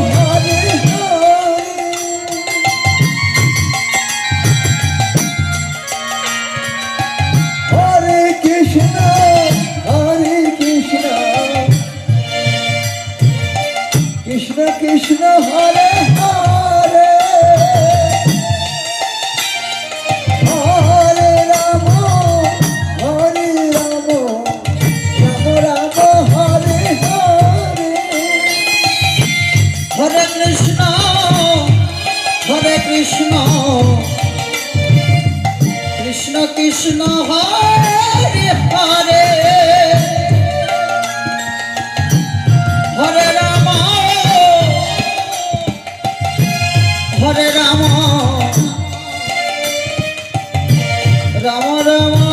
Hare Hare Krishna Krishna Krishna Hare Hare Hare Ram Ram Ram Hare Hare Hare Krishna Krishna Krishna Hare Hare Hare Ram Ram Ram